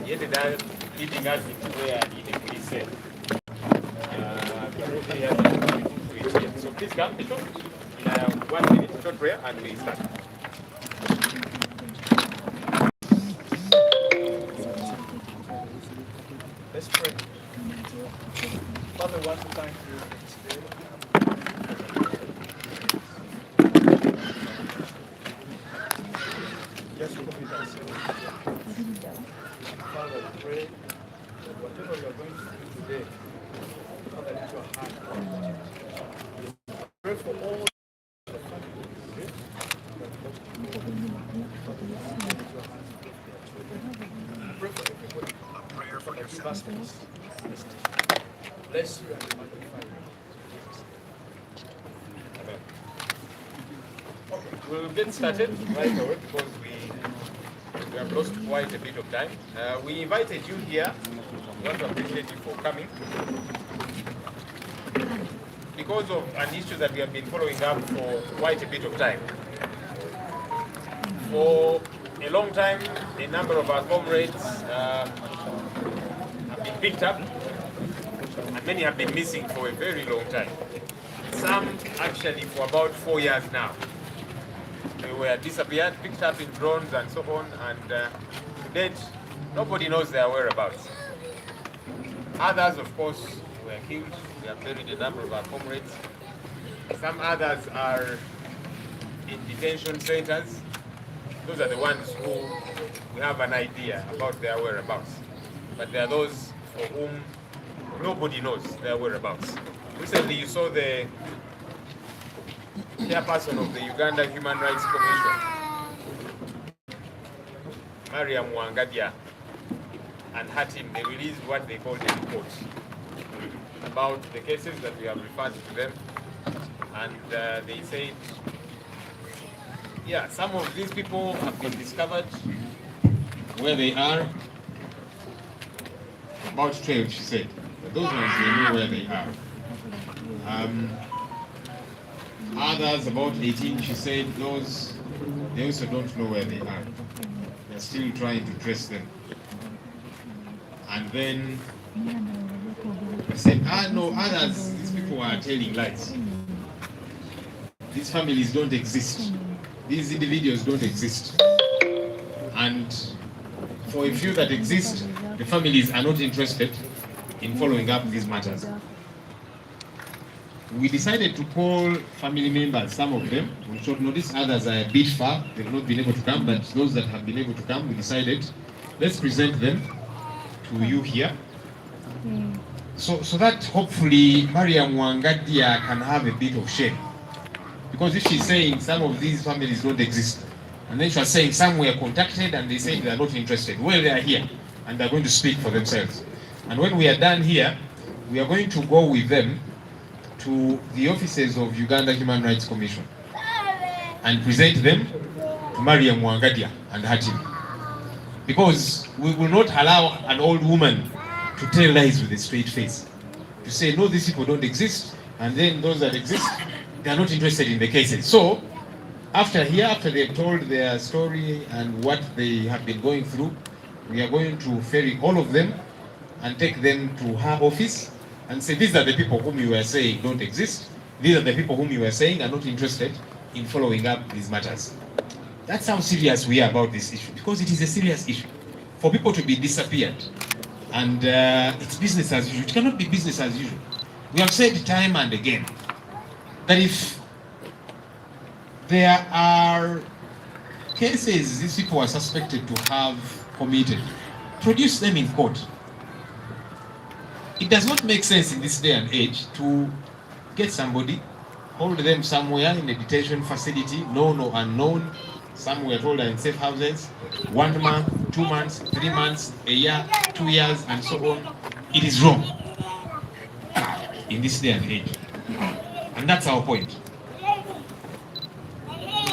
he ended up leading us into where the police said. So please come, Bishop, in 1 minute short prayer, and we start. Let's pray. Father, I want to thank you for this day. Just commit ourselves. Father, we pray that whatever we are going to do today, Father, let your hand. Pray for all the families. Pray for everybody. Prayer for yourself. Bless you and magnify you. Amen. Okay, we'll get started right away because we have lost quite a bit of time. We invited you here. We want to appreciate you for coming because of an issue that we have been following up for quite a bit of time. For a long time, a number of our comrades have been picked up, and many have been missing for a very long time. Some actually for about 4 years now. They were disappeared, picked up in drones and so on, and to date, nobody knows their whereabouts. Others, of course, were killed. We have buried a number of our comrades. Some others are in detention centers. Those are the ones who we have an idea about their whereabouts. But there are those for whom nobody knows their whereabouts. Recently, you saw the chairperson of the Uganda Human Rights Commission, Kamwokya, and her team. They released what they called a report about the cases that we have referred to them, and they said, yeah, some of these people have been discovered where they are. About 12, she said. But those ones, they know where they are. Others, about 18, she said, those, they also don't know where they are. They're still trying to trace them. And then I said, no, others, these people are telling lies. These families don't exist. These individuals don't exist. And for a few that exist, the families are not interested in following up these matters. We decided to call family members, some of them. On short notice, others are a bit far. They've not been able to come, but those that have been able to come, we decided, let's present them to you here. So that hopefully Kamwokya can have a bit of shame. Because if she's saying some of these families don't exist, and then she was saying some were contacted and they said they are not interested, well, they are here and they're going to speak for themselves. And when we are done here, we are going to go with them to the offices of Uganda Human Rights Commission and present them to Kamwokya and her team. Because we will not allow an old woman to tell lies with a straight face. To say, no, these people don't exist, and then those that exist, they are not interested in the cases. So, after they've told their story and what they have been going through, we are going to ferry all of them and take them to her office and say, these are the people whom you were saying don't exist. These are the people whom you were saying are not interested in following up these matters. That's how serious we are about this issue, because it is a serious issue. For people to be disappeared, and it's business as usual. It cannot be business as usual. We have said time and again that if there are cases these people are suspected to have committed, produce them in court. It does not make sense in this day and age to get somebody, hold them somewhere in a detention facility, known or unknown. Some were told are in safe houses, 1 month, 2 months, 3 months, a year, 2 years, and so on. It is wrong in this day and age. And that's our point.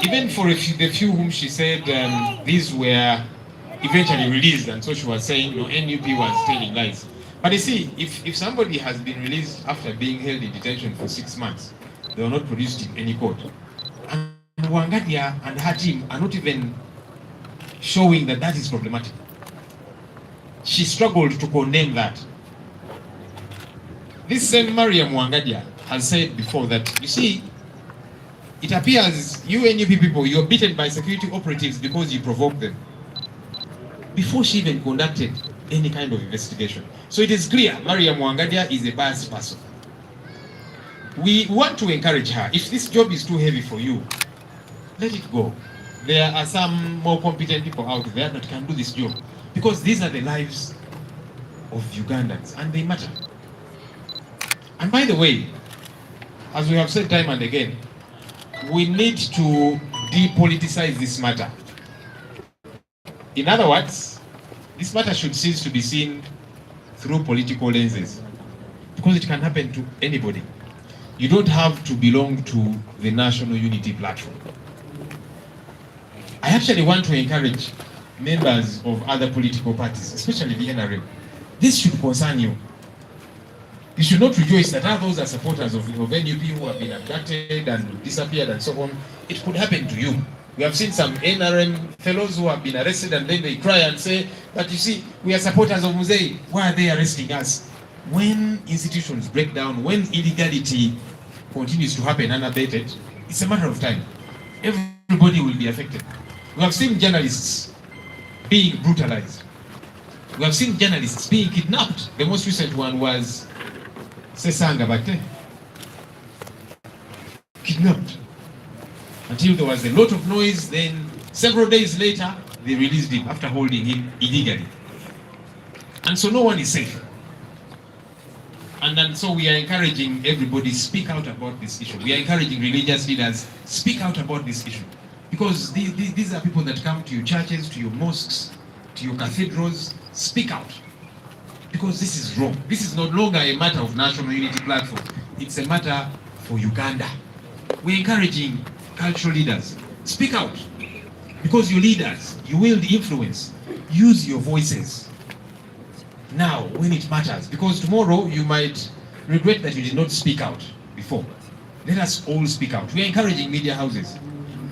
Even for the few whom she said these were eventually released, and so she was saying, no, NUP was telling lies. But you see, if somebody has been released after being held in detention for 6 months, they were not produced in any court. And Kamwokya and her team are not even showing that that is problematic. she struggled to condemn that. This same Maria Mwanganya has said before that, you see, it appears you NUP people, you're beaten by security operatives because you provoked them. Before she even conducted any kind of investigation. So it is clear Maria Mwanganya is a biased person. We want to encourage her. If this job is too heavy for you, let it go. There are some more competent people out there that can do this job. Because these are the lives of Ugandans and they matter. And by the way, as we have said time and again, we need to depoliticize this matter. In other words, this matter should cease to be seen through political lenses. Because it can happen to anybody. You don't have to belong to the National Unity Platform. I actually want to encourage members of other political parties, especially the NRM. This should concern you. You should not rejoice that others are supporters of NUP who have been abducted and disappeared and so on. It could happen to you. We have seen some NRM fellows who have been arrested and then they cry and say, but you see, we are supporters of Muzei. Why are they arresting us? When institutions break down, when illegality continues to happen unabated, it's a matter of time. Everybody will be affected. We have seen journalists being brutalized. We have seen journalists being kidnapped. The most recent one was Sesanga Bate. Kidnapped. Until there was a lot of noise, then several days later, they released him after holding him illegally. And so no one is safe. And so we are encouraging everybody speak out about this issue. We are encouraging religious leaders speak out about this issue. Because these are people that come to your churches, to your mosques, to your cathedrals. Speak out. Because this is wrong. This is no longer a matter of National Unity Platform. It's a matter for Uganda. We're encouraging cultural leaders. Speak out. Because your leaders, you wield influence. Use your voices. Now, when it matters. Because tomorrow you might regret that you did not speak out before. Let us all speak out. We are encouraging media houses.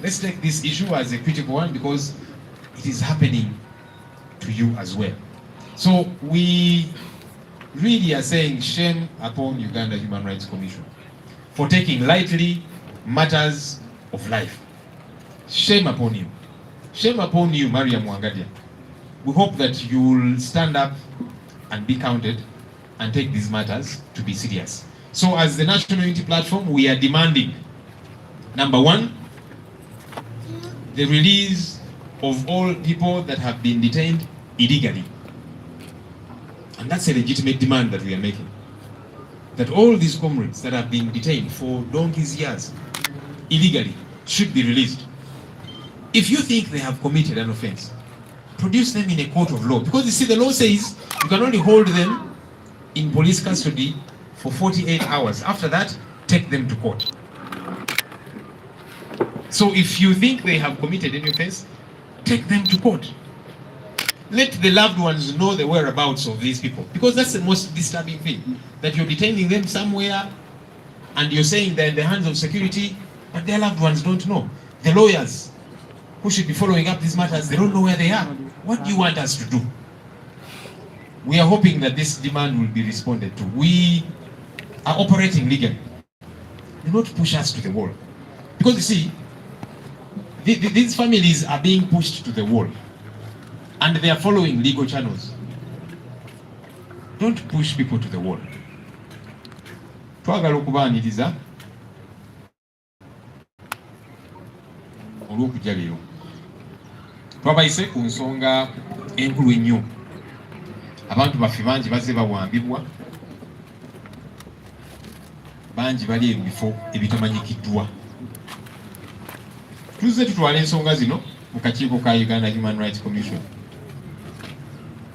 Let's take this issue as a critical one because it is happening to you as well. So we really are saying shame upon Uganda Human Rights Commission for taking lightly matters of life. Shame upon you. Shame upon you, Maria Mwanganya. We hope that you will stand up and be counted and take these matters to be serious. So as the National Unity Platform, we are demanding, number one, the release of all people that have been detained illegally. And that's a legitimate demand that we are making. That all these comrades that have been detained for donkey's years illegally should be released. If you think they have committed an offense, produce them in a court of law. Because you see, the law says you can only hold them in police custody for 48 hours. After that, take them to court. So if you think they have committed any offense, take them to court. Let the loved ones know the whereabouts of these people. Because that's the most disturbing thing. That you're detaining them somewhere and you're saying they're in the hands of security, but their loved ones don't know. The lawyers who should be following up these matters, they don't know where they are. What do you want us to do? We are hoping that this demand will be responded to. We are operating legally. Do not push us to the wall. Because you see, these families are being pushed to the wall. And they are following legal channels. Don't push people to the wall. Twagala okubaaniriza olw'okujja leero. Twabayise ku nsonga enkulu ennyo. Abantu baffe bangi bazze bawambibwa. Bangi bali ebifo ebitamanyikiddwa. Tuzze tutwala ensonga zino mu kakiiko ka Uganda Human Rights Commission.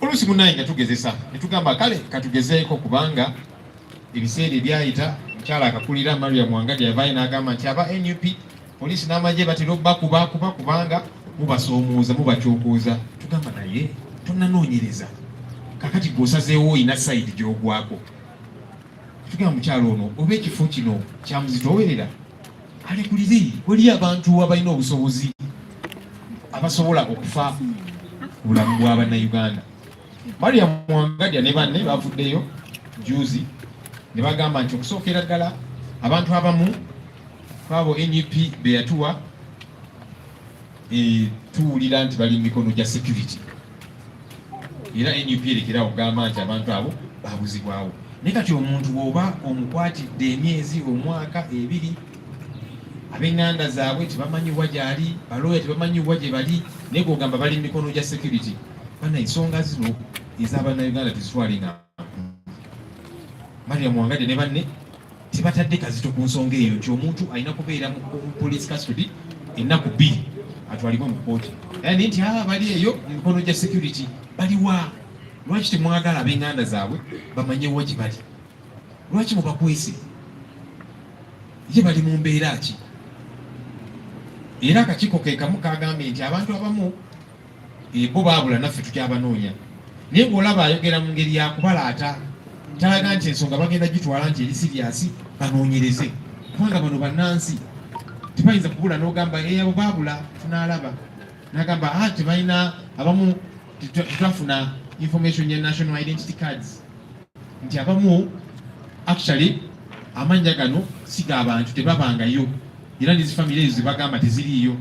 Oluusi munaye nga tugezesa ne tugamba kale katugezeeko kubanga ebiseera ebyayita mukyala akakulira Maria Mwanganya yavaayo n'agamba nti aba NUP poliisi n'amagye batera okubakuba kubanga mubasoomooza mubakyokooza. Tugamba naye tonnanoonyereza kakati gwosazeewo oyina sayidi gy'ogwako. Tugamba mukyala ono oba ekifo kino kyamuzitoowerera alekulire wali abantu abalina obusobozi abasobola okufa bulamu bwa bannayuganda. Maria Mwangadya ne banne bavuddeyo juzi ne bagamba nti okusookera ddala abantu abamu kwabo NUP be yatuwa tuwulira nti bali mu mikono gya security, era NUP erekerawo okugamba nti abantu abo babuzibwawo. Naye kati omuntu bw'oba omukwatidde emyezi, omwaka, ebiri, ab'enganda zaabwe tebamanyiwa gyali, balooya tebamanyiwa gye bali, naye gw'ogamba bali mu mikono gya security. Bana ensonga zino ez'Abannayuganda tuzitwale nga Maria Mwangadya ne banne tebatadde kazito ku nsonga eyo nti omuntu alina kubeera mu police custody ennaku 2 atwalibwe mu kkooti. Yani nti bali eyo mu mikono gya security. Baliwa? Lwaki temwagala ab'enganda zaabwe bamanyewo gye bali? Lwaki mubakwese? Ye bali mu mbeera ki? Era akakiiko ke kamu kagambye nti abantu abamu bo baabula naffe tukyabanoonya. Naye bw'olaba ayogera mu ngeri ya kubalaata, talaga nti ensonga bagenda gitwala nti eri siriasi banoonyereze. Kubanga bano bannansi tebayinza kubula n'ogamba abo baabula tunaalaba. N'agamba tebalina abamu tetwafuna information ya national identity cards. Nti abamu actually amannya gano siga abantu tebabangayo. Era n'ezifamire ezo zebagamba teziriiyo.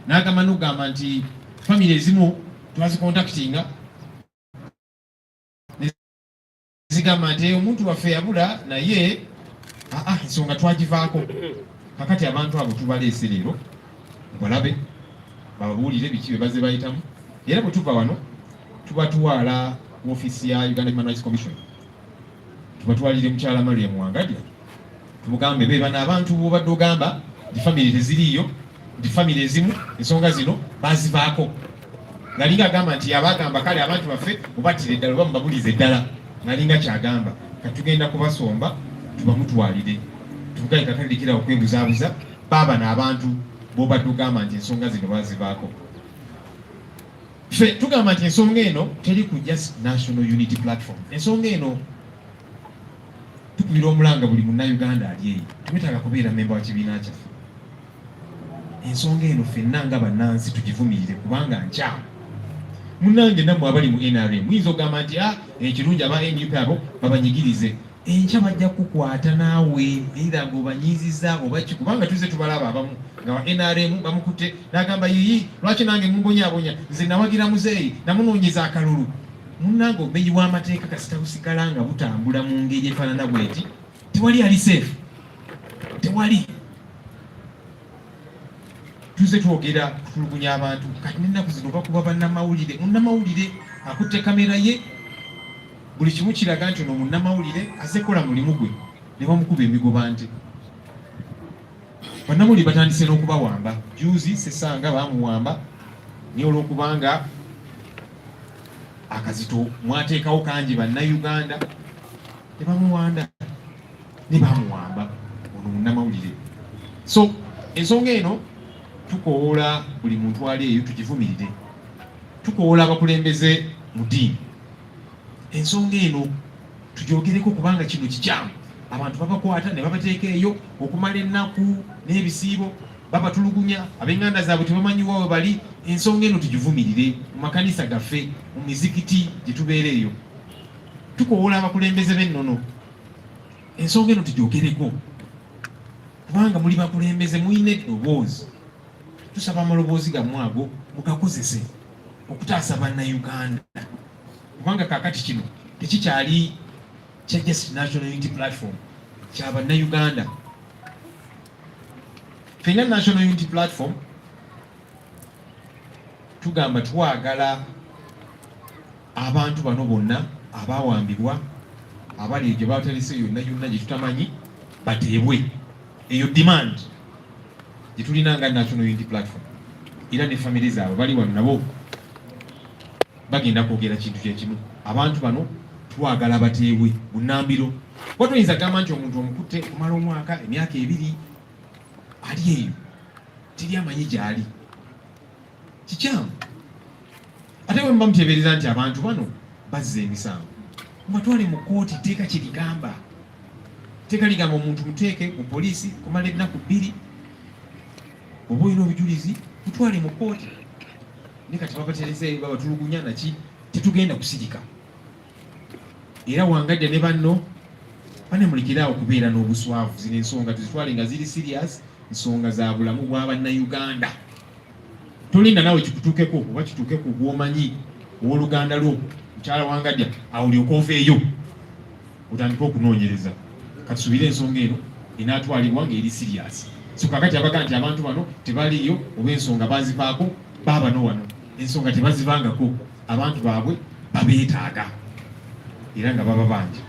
N'agamba n'ogamba nti famire ezimu twazikontakitinga zigamba nti omuntu waffe yabula naye ensonga twagivaako. Kakati abantu abo tubaleese leero balabe bababuulire biki bye bazze bayitamu. Era bwe tuva wano tubatwala mu ofiisi ya Uganda Human Rights Commission, tubatwalire mukyala Maria Mwangadya tumugambe be bano abantu bw'obadde ogamba nti famire teziriiyo, nti famire ezimu ensonga zino bazivaako. Ngalinga agamba nti abagamba kale abantu baffe mubattire eddala oba mubabulize eddala. Ngalinga kyagamba kati tugenda kubasomba tubamutwalire tugaye kakadikira okwebuzaabuza baba n'abantu bw'obadde ogamba nti ensonga zino bazivaako. Ffe tugamba nti ensonga eno teri ku just National Unity Platform. Ensonga eno tukubira omulanga buli munnayuganda ali eyo, twetaaga kubeera memba wa kibiina kyaffe. Ensonga eno ffenna nga bannansi tugivumirire kubanga nkyamu. Munnange nammwe abali mu NRM muyinza ogamba nti ekirungi aba NUP abo babanyigirize. Enkya bajja kukwata naawe era ng'obanyiizizza oba ki, kubanga tuzze tubalaba abamu nga wa NRM bamukutte n'agamba yiyi lwaki nange mumbonyaabonya, nze nawagira muzeeyi namunoonyeza akalulu. Munnange obumenyi bw'amateeka kasita busigala nga butambula mu ngeri efaanana bweti, tewali ali seefu, tewali. Tuzze twogera kutulugunya abantu kati n'ennaku zino bakuba bannamawulire. Munnamawulire akutte kamera ye, buli kimu kiraga nti ono munnamawulire azze kola mulimu gwe, ne bamukuba emigoba nte. Bannamawulire batandise n'okubawamba. Juzi Sesanga bamuwamba naye olw'okubanga akazito mwateekawo kangi bannayuganda ne bamuwanda ne bamuwamba ono munnamawulire. So ensonga eno tukoola buli muntu ali eyo tugivumirire. Tukoola abakulembeze mu ddiini ensonga eno tugyogereko kubanga kino kikyamu. Abantu babakwata ne babateeka eyo okumala ennaku n'ebisiibo, babatulugunya, ab'enganda zaabwe tebamanyiwa we bali. Ensonga eno tugivumirire mu makanisa gaffe, mu mizikiti gye tubeera eyo. Tukoola abakulembeze b'ennono ensonga eno tugyogereko kubanga muli bakulembeze muyina eddoboozi. Tusaba amaloboozi gammwe ago mugakozese okutaasa bannayuganda kubanga kakati kino tekikyali kya just National Unity Platform, kya bannayuganda. Ffenna National Unity Platform tugamba twagala abantu bano bonna abawambibwa, abali gye batalise yonna yonna gye tutamanyi bateebwe. Eyo demand gye tulina nga National Unity Platform. Era ne famire zaabwe bali wano nabo bagenda kwogera kintu kyekimu. Abantu bano twagala bateebwe bunnambiro. Kuba toyinza gamba nti omuntu omukutte kumala omwaka, emyaka 2 ali eyo teri amanyi gyali. Kikyamu. Ate bwe muba muteebereza nti abantu bano bazza emisango, mubatwale mu kkooti. Tteeka kye ligamba. Tteeka ligamba omuntu muteeke mu poliisi kumala ennaku 2, oba olina obujulizi mutwale mu kkooti. Ne kati babatereze babatulugunya naki tetugenda kusirika. era Wangajja ne banno banemulikirawo okubeera n'obuswavu. Zino ensonga tuzitwale nga ziri serious, ensonga za bulamu bwa bannayuganda. Tolinda nawe kikutuukeko oba kituuke ku gw'omanyi owooluganda lwo mukyala Wangajja awo olyoka oveeyo otandika okunoonyereza. Katusubire ensonga eno enaatwalibwa ng'eri serious. So kakati abaga nti abantu bano tebaliyo oba ensonga bazivaako baabano wano, ensonga tebazivangako, abantu baabwe babeetaaga era nga baba bangi.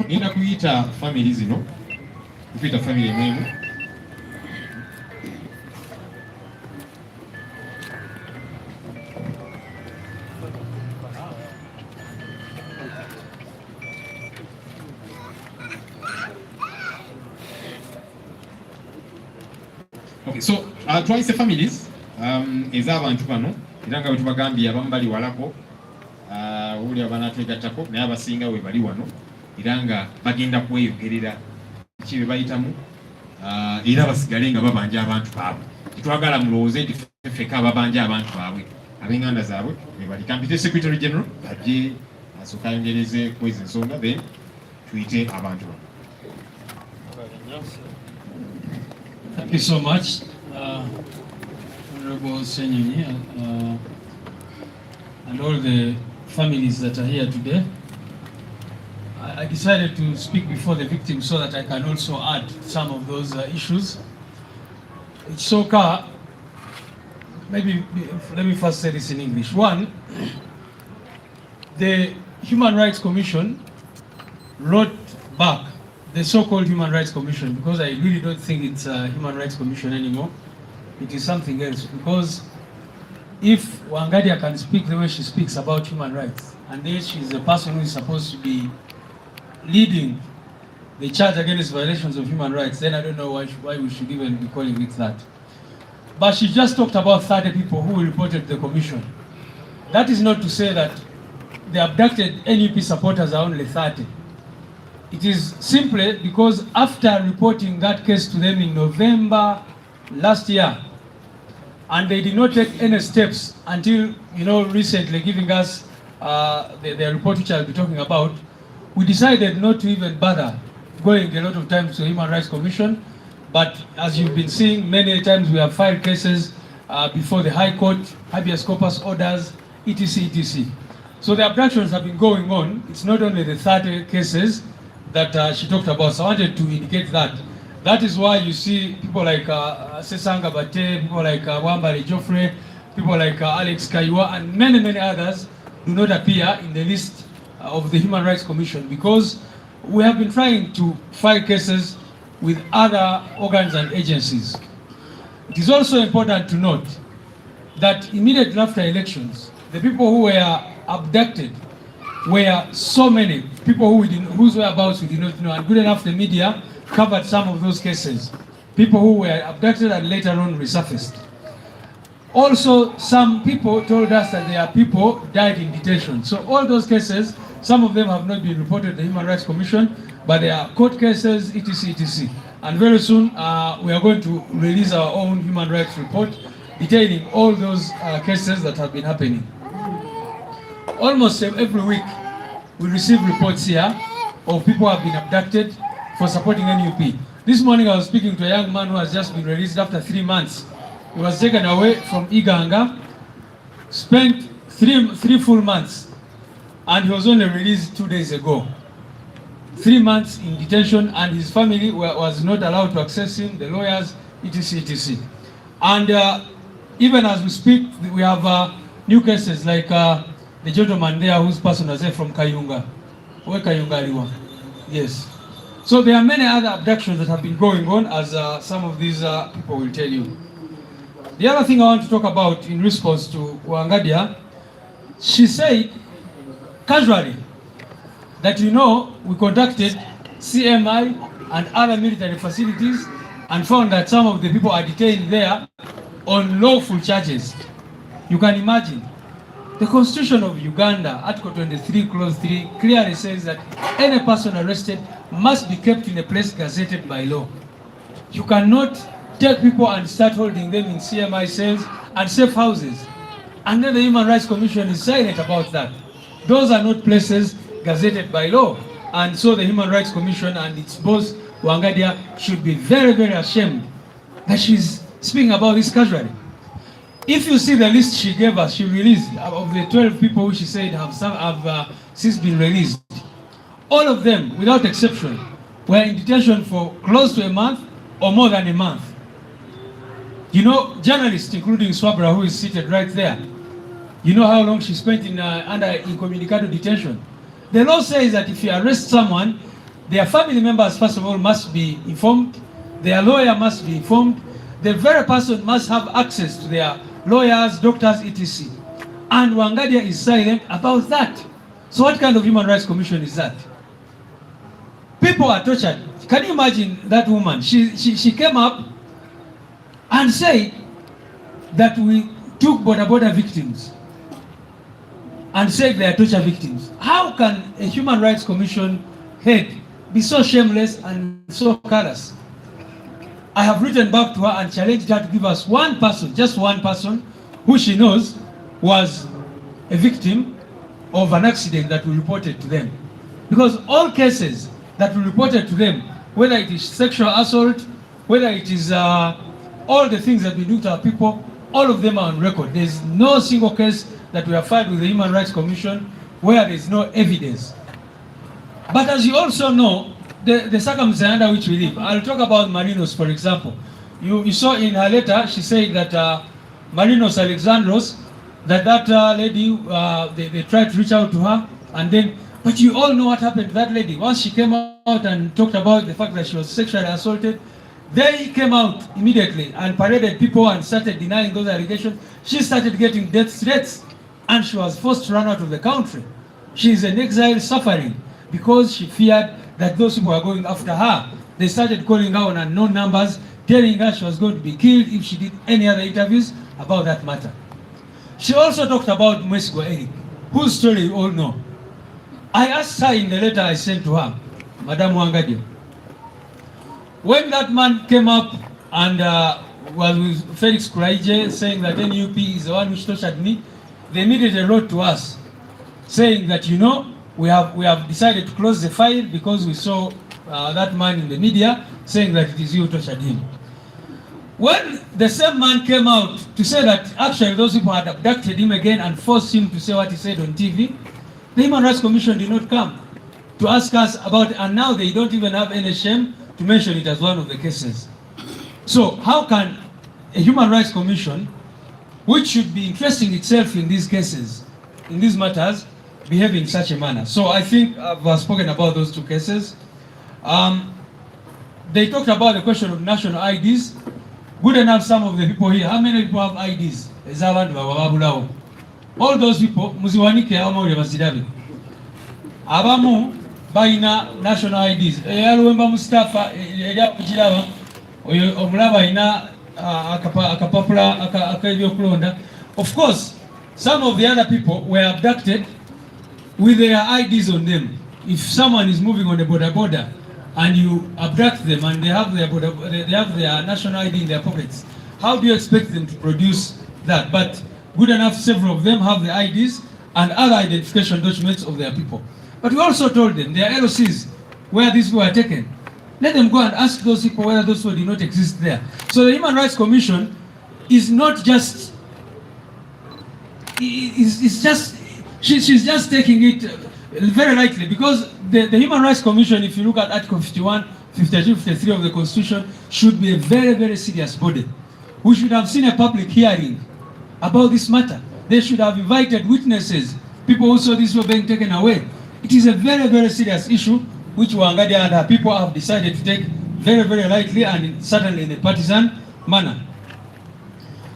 Ngenda kuyita family zino, kuyita family emwemu. Okay, so twayise families ez'abantu bano era nga bwe tubagambye abamu bali walako, uli abanatwegattako naye abasinga we bali wano era nga bagenda kweyogerera ki bye bayitamu era basigale nga babanja abantu baabwe. Tetwagala mulowooze nti ffeka ababanja abantu baabwe ab'enganda zaabwe be bali. Kampite Secretary General ajje asooka ayongereze kwezi ensonga then tuyite abantu bano. Thank you so much, Honorable Senyonyi, and all the families that are here today. I decided to speak before the victims so that I can also add some of those issues. It's so maybe let me first say this in English. One, the Human Rights Commission wrote back, the so-called Human Rights Commission, because I really don't think it's a Human Rights Commission anymore. It is something else, because if Wangajja can speak the way she speaks about human rights, and then she's the person who is supposed to be leading the charge against violations of human rights, then I don't know why we should even be calling it that. But she just talked about 30 people who reported the commission. That is not to say that the abducted NUP supporters are only 30. It is simply because after reporting that case to them in November last year, and they did not take any steps until, recently giving us the report which I'll be talking about, we decided not to even bother going a lot of times to the Human Rights Commission. But as you've been seeing, many times we have filed cases before the High Court, habeas corpus orders, etc., etc. So the abductions have been going on. It's not only the 30 cases that she talked about, so I wanted to indicate that. That is why you see people like Sesanga Bate, people like Wambari Joffrey, people like Alex Kaiwa, and many, many others do not appear in the list of the Human Rights Commission, because we have been trying to file cases with other organs and agencies. It is also important to note that immediately after elections, the people who were abducted were so many people whose whereabouts we did not know, and good enough the media covered some of those cases. People who were abducted and later on resurfaced. Also, some people told us that their people died in detention. So all those cases, some of them have not been reported to the Human Rights Commission, but they are court cases, etc., etc. And very soon, we are going to release our own human rights report detailing all those cases that have been happening. Almost every week, we receive reports here of people who have been abducted for supporting NUP. This morning I was speaking to a young man who has just been released after 3 months. He was taken away from Iganga, spent three full months, and he was only released 2 days ago. 3 months in detention, and his family was not allowed to access him, the lawyers, etc., etc. And even as we speak, we have new cases like the gentleman there whose person was there from Kayunga. Where Kayunga Liwa? Yes. So there are many other abductions that have been going on, as some of these people will tell you. The other thing I want to talk about in response to Wangajja, she said casually that we conducted CMI and other military facilities and found that some of the people are detained there on lawful charges. You can imagine. The Constitution of Uganda, Article 23, Clause 3, clearly says that any person arrested must be kept in a place gazetted by law. You cannot take people and start holding them in CMI cells and safe houses. And then the Human Rights Commission is silent about that. Those are not places gazetted by law. And so the Human Rights Commission and its boss, Wangadia, should be very, very ashamed that she's speaking about this casually. If you see the list she gave us, she released, of the 12 people who she said have since been released, all of them, without exception, were in detention for close to a month or more than a month. You know, journalists, including Swabra, who is seated right there, you know how long she spent in under incommunicado detention. The law says that if you arrest someone, their family members, first of all, must be informed, their lawyer must be informed, the very person must have access to their lawyers, doctors, etc. And Wangadia is silent about that. So what kind of Human Rights Commission is that? People are tortured. Can you imagine that woman? She came up and said that we took border victims and said they are torture victims. How can a Human Rights Commission head be so shameless and so callous? I have written back to her and challenged her to give us one person, just one person, who she knows was a victim of an accident that we reported to them. Because all cases that we reported to them, whether it is sexual assault, whether it is all the things that we do to our people, all of them are on record. There is no single case that we have filed with the Human Rights Commission where there is no evidence. But as you also know, the circumstances under which we live. I'll talk about Marinos, for example. You saw in her letter, she said that Marinos Alexandros, that lady, they tried to reach out to her, and then, but you all know what happened to that lady. Once she came out and talked about the fact that she was sexually assaulted, they came out immediately and paraded people and started denying those allegations. She started getting death threats, and she was forced to run out of the country. She is in exile suffering because she feared that those people were going after her. They started calling her on unknown numbers, telling her she was going to be killed if she did any other interviews about that matter. She also talked about Mwesigo Eric, whose story you all know. I asked her in the letter I sent to her, Madam Wangadia, when that man came up and was with Felix Kuraije saying that NUP is the one which tortured me, they immediately wrote to us saying that, you know, we have decided to close the file because we saw that man in the media saying that it is you who tortured him. When the same man came out to say that actually those people had abducted him again and forced him to say what he said on TV, the Human Rights Commission did not come to ask us about it, and now they don't even have any shame to mention it as one of the cases. So how can a Human Rights Commission, which should be interesting itself in these cases, in these matters, behave in such a manner? So I think I've spoken about those two cases. They talked about the question of national IDs. Good enough, some of the people here. How many people have IDs? All those people, muziwanike abamu bazidabe. Abamu bayina national IDs. Yaluwemba Mustafa eja kujiraba omulaba ina akapapula akebyokulonda. Of course, some of the other people were abducted with their IDs on them. If someone is moving on the border and you abduct them and they have their national ID in their pockets, how do you expect them to produce that? But good enough, several of them have the IDs and other identification documents of their people. But we also told them their LOCs where these people were taken. Let them go and ask those people whether those people did not exist there. So the Human Rights Commission is not just, she's just taking it very lightly, because the Human Rights Commission, if you look at Article 51, 52, 53 of the Constitution, should be a very, very serious body. We should have seen a public hearing about this matter. They should have invited witnesses, people who saw this were being taken away. It is a very, very serious issue, which Wangadia and her people have decided to take very, very lightly and certainly in a partisan manner.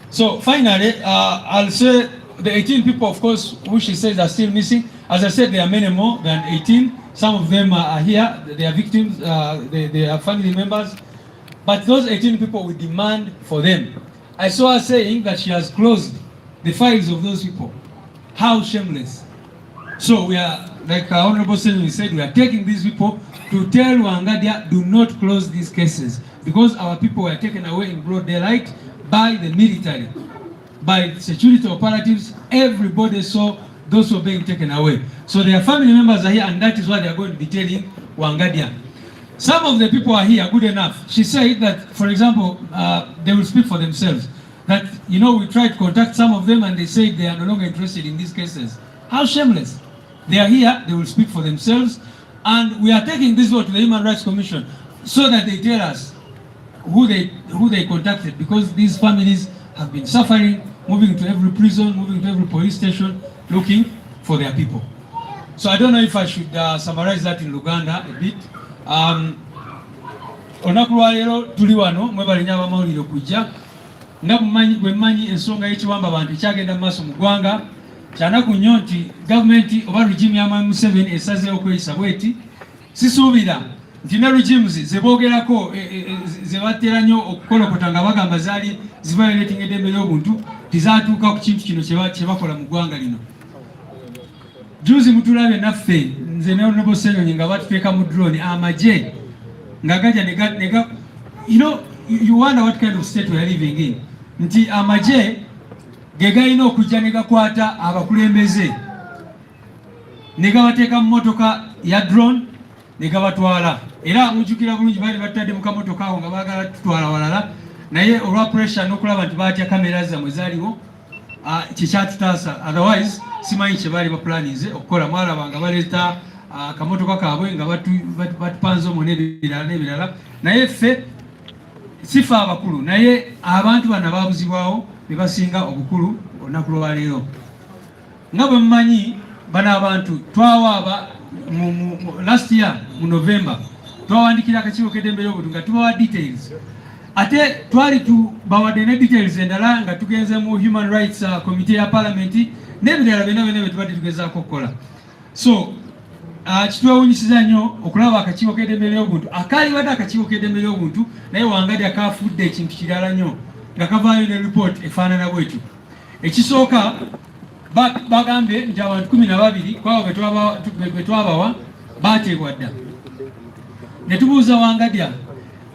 So finally, I'll say the 18 people, of course, who she says are still missing. As I said, there are many more than 18. Some of them are here. They are victims. They are family members. But those 18 people, we demand for them. I saw her saying that she has closed the files of those people. How shameless. So we are, like our Honorable Senator said, we are taking these people to tell Wangadia, do not close these cases, because our people were taken away in broad daylight by the military, by security operatives. Everybody saw those who are being taken away. So their family members are here, and that is what they are going to be telling Wangadia. Some of the people are here good enough. She said that, for example, they will speak for themselves. That, you know, we tried to contact some of them and they said they are no longer interested in these cases. How shameless. They are here, they will speak for themselves, and we are taking this vote to the Human Rights Commission so that they tell us who they contacted, because these families have been suffering, moving to every prison, moving to every police station, looking for their people. So I don't know if I should summarize that in Luganda a bit. Onakulwalero tuli wano mwebalinya abamawulire okujja nga bwemanyi ensonga y'ekiwamba abantu ekyagenda mu maaso mu ggwanga kyanaku nnyo nti gavumenti oba regime ya Mwami Museveni esazeewo okweyisa bweti. Sisuubira nti ne regimes ze boogerako ze batera nnyo okukolokota nga bagamba zaali ziviolating eddembe ly'obuntu tizaatuuka ku kintu kino kye bakola mu ggwanga lino. Juzi mutulabe naffe nze ne Honorable Ssenyonyi nga batuteeka mu drone amagye nga gajja nega, you know, you wonder what kind of state we are living in. Nti amagye ge galina okujja ne gakwata abakulembeze ne gabateeka mu motoka ya drone ne gabatwala. Era mujjukira bulungi baali batadde mu kamotoka awo nga baagala tutwala walala, naye olwa pressure n'okulaba nti baatya kamera zammwe zaaliwo kikyatutaasa. Otherwise simanyi kye baali baplaninze okukola. Mwalaba nga baleeta akamotoka kaabwe nga batupanze omwo n'ebirala, naye ffe sifa abakulu, naye abantu bano babuzibwawo be basinga obukulu olunaku lwaleero. Nga bwe mumanyi bano abantu twawaaba last year mu November twawandikira akakiiko k'eddembe ly'obuntu nga tubawa details, ate twali tubawadde ne details endala nga tugenze mu Human Rights Committee ya Parliament n'ebirala byonna bye tubadde tugezaako okukola. So kitwewunyisiza nnyo okulaba akakiiko k'eddembe ly'obuntu akaaliwadde akakiiko k'eddembe ly'obuntu naye Wangadia kaafudde ekintu kirala nnyo nga kavaayo ne report efaanana bwetyo. Ekisooka bagambye nti abantu 12 kwabo bwe twabawa baateebwa dda. Ne tubuuza Wangadia,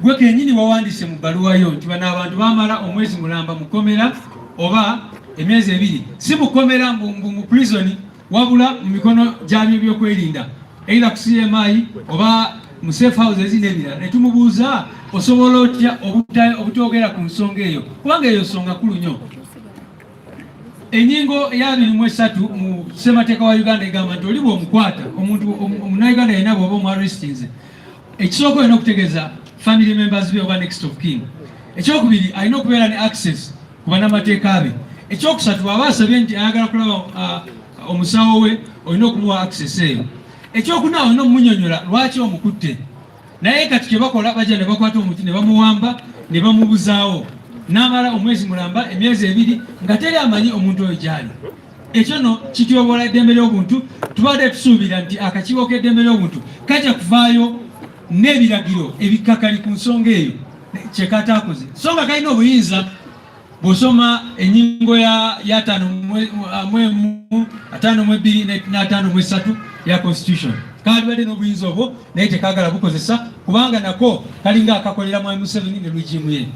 gwe kennyini wawandiise mu bbaluwa yo nti bano abantu baamala omwezi mulamba mu kkomera oba emyezi 2, si mu kkomera mu prison wabula mu mikono gyabyo ebyokwerinda, either ku CMI oba mu safe houses n'ebirala. Ne tumubuuza osobola otya obutogera ku nsonga eyo, kubanga eyo nsonga kulu nnyo. Ennyingo ya 23 mu ssemateeka wa Uganda egamba nti oli bw'omukwata omuntu Omunnayuganda yenna bw'oba omuarrestinze, ekisooka olina okutegeeza family members be oba next of kin. Ekyokubiri alina okubeera ne access ku bannamateeka be. Ekyokusatu bw'aba asabye nti ayagala kulaba omusawo we olina okumuwa access eyo. Ekyokuna olina omunyonyola lwaki omukutte. Naye kati kye bakola bajja ne bakwata omuntu ne bamuwamba ne bamubuzaawo n'amala omwezi mulamba emyezi 2 nga teri amanyi omuntu oyo gyali. Ekyo no kityobola eddembe ly'obuntu. Tubadde tusuubira nti akakiiko k'eddembe ly'obuntu kajja kuvaayo n'ebiragiro ebikkakali ku nsonga eyo kye kataakoze. So nga kalina obuyinza, bw'osoma ennyingo ya 5.2 ya constitution kalibadde n'obuyinza obwo, naye tekaagala bukozesa kubanga nako kalinga akakolera Mwami Museveni ne regimu ye.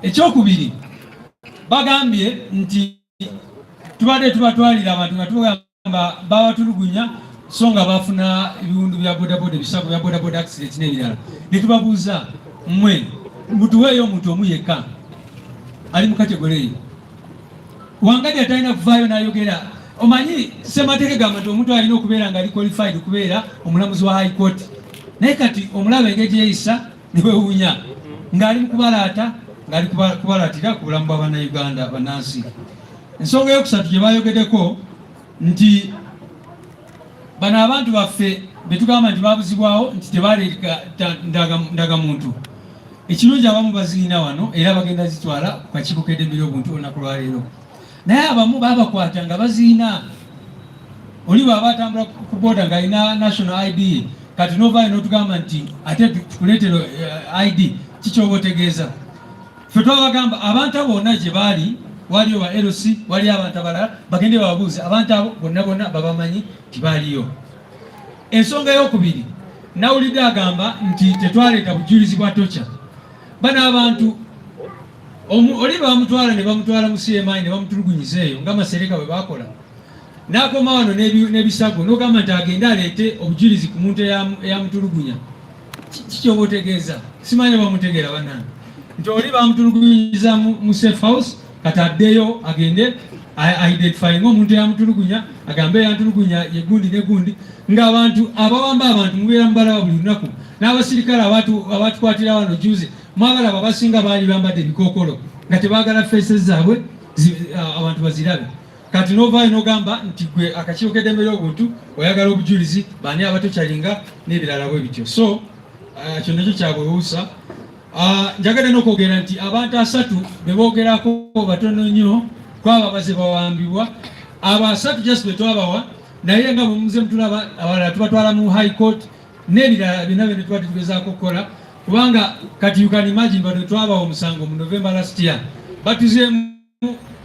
Ekyokubiri bagambye nti tubadde tubatwalira abantu nga tugamba babatulugunya so nga bafuna ebiwundu bya bodaboda, ebisago bya bodaboda accident n'ebirala. Ne tubabuuza, mmwe mutuweeyo omuntu omu yekka ali mu kategori eyo. Wangadia talina kuvaayo n'ayogera. Omanyi ssemateeka gamba nti omuntu alina okubeera nga ali qualified okubeera omulamuzi wa high court, naye kati omulaba engeri gye yeeyisa ne weewuunya ng'ali mu kubalaata, ng'ali kubalaatira ku bulamu bw'Abannayuganda bannansi. Ensonga eyokusatu gye bayogeddeko nti bano abantu baffe be tugamba nti babuzibwawo nti tebaleeta ndagamuntu. Ekirungi abamu baziina wano era bagenda zitwala ku kakiiko k'eddembe ly'obuntu olunaku lwaleero, naye abamu babakwata nga baziina. Oli bw'aba atambula ku booda ng'alina national ID, kati novaayo n'otugamba nti ate tukuleetera ID, kikyoba otegeeza. Ffe twabagamba abantu abo bonna gye baali, waliyo ba LC, waliyo abantu abalala, bagende bababuuze abantu abo bonna babamanyi nti baaliyo. Ensonga y'okubiri, nawulidde agamba nti tetwaleeta bujulizi bwa tocha. Bano abantu oli bamutwala ne bamutwala mu CMI ne bamutulugunyiza eyo nga Masereka bwe bakola. n'akoma wano n'ebisago n'ogamba nti agende aleete obujulizi ku muntu eyamutulugunya. Kikyoba otegeeza simanyi bamutegeera bannange nti oli bamutulugunyiza mu safe house kati addeyo agende identifying omuntu eyamutulugunya agambe eyantulugunya ye gundi ne gundi ng'abantu abawamba abantu mubeera mubalaba buli lunaku n'abasirikale abatukwatira wano juzi mwabalaba abasinga baali bambadde ebikookolo nga tebaagala faces zaabwe abantu bazirabe. Kati novaayo n'ogamba nti gwe akakiiko k'eddembe ly'obuntu oyagala obujulizi baani abatokyalinga n'ebirala bwe bityo. So kyo nakyo kyabwewuusa. Njagadde n'okwogera nti abantu 3 be boogerako batono nnyo kwaba baze bawambibwa. Abo 3 just be twabawa naye nga bwe muze mutulaba abalala tubatwala mu high court n'ebirala byonna bye tubadde tugezaako okukola kubanga kati you can imagine bwe twabawa omusango mu November last year batuzeemu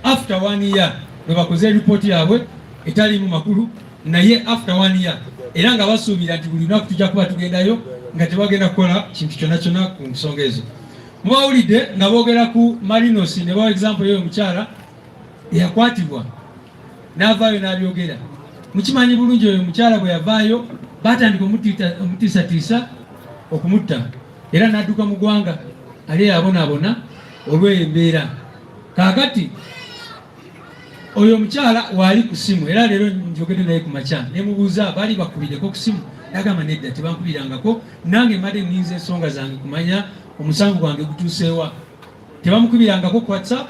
after 1 year bwe bakoze report yaabwe etaliimu makulu naye after 1 year era nga basuubira nti buli lunaku tujja kuba tugendayo nga tebagenda kukola kintu kyonna kyonna ku nsonga ezo. Mubawulidde nga boogera ku Marinos ne bawa example y'oyo omukyala eyakwatibwa n'avaayo n'abyogera. Mukimanyi bulungi oyo omukyala bwe yavaayo batandika omutiisatiisa okumutta era n'adduka mu ggwanga ali yabonaabona olw'embeera. Kaakati oyo omukyala waali ku simu era leero njogedde naye ku makya nemubuuza baali bakubireko ku simu yagamba nedda tebankubirangako nange madde nninza ensonga zange kumanya omusango gwange gutuuseewa. Tebamukubirangako ku WhatsApp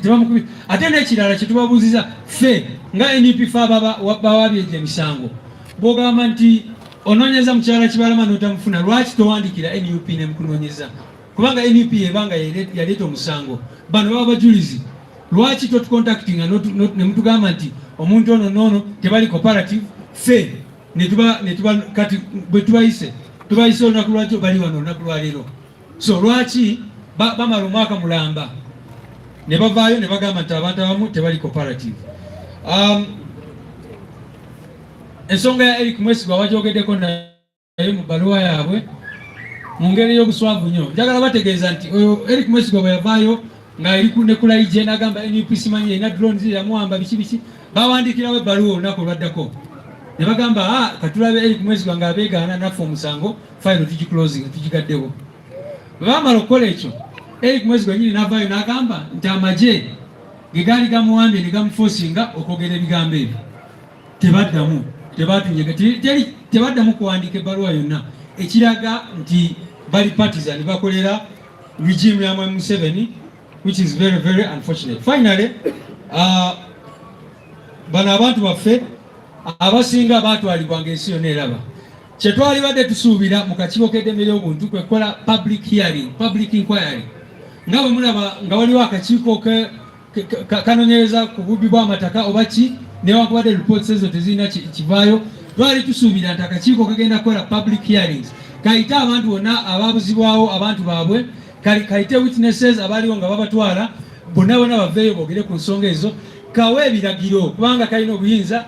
tebamukubira. Ate n'ekirala kye tubabuuziza ffe nga NUP fe bawabyeje emisango bw'ogamba nti onoonyeza mukyala Kibalama n'otamufuna lwaki towandikira NUP nemukunoonyeza kubanga NUP yebanga yaleeta omusango bano baba bajulizi lwaki totucontactinga nemutugamba nti omuntu ono noono tebali cooperative ffe netuba kati bwe tubayise olunaku lwaki bali wano olunaku lwaleero. So lwaki bamala omwaka mulamba ne bavaayo ne bagamba nti abantu abamu tebali cooperative. Ensonga ya Eric Mwesigwa wajogeddeko naye mu bbaluwa yaabwe mu ngeri y'obuswavu nnyo. Njagala bategeeza nti oyo Eric Mwesigwa bwe yavaayo nga eri nekulaije n'agamba NUP simanyi erina drones yamuwamba biki bawandikirawo ebbaluwa olunaku olwaddako ne bagamba katulabe Eric Mwesigwa ng'abeegaana naffe omusango fayiro tugiclosing tugigaddewo. Bwe baamala okukola ekyo Eric Mwesigwa nyini n'avaayo n'agamba nti amagye ge gaali gamuwambye ne gamufosinga okwogera ebigambo ebyo tebaddamu tebatunyega tebaddamu kuwandiika ebbaluwa yonna ekiraga nti bali partisan bakolera regime ya Museveni, which is very very unfortunate. Finally bano abantu baffe abasinga baatwalibwanga ensi yonna eraba kye twali badde tusuubira mu kakiiko k'eddembe ly'obuntu kwe kukola public hearing, public inquiry nga bwe mulaba nga waliwo akakiiko kanoonyereza ku bubbi bw'amataka oba ki newankubadde reports ezo tezirina kivaayo twali tusuubira nti akakiiko kagenda kukola public hearings kayite abantu bonna ababuzibwawo abantu baabwe kayite witnesses abaaliwo nga babatwala bonna baveeyo boogere ku nsonga ezo kawe ebiragiro kubanga kalina obuyinza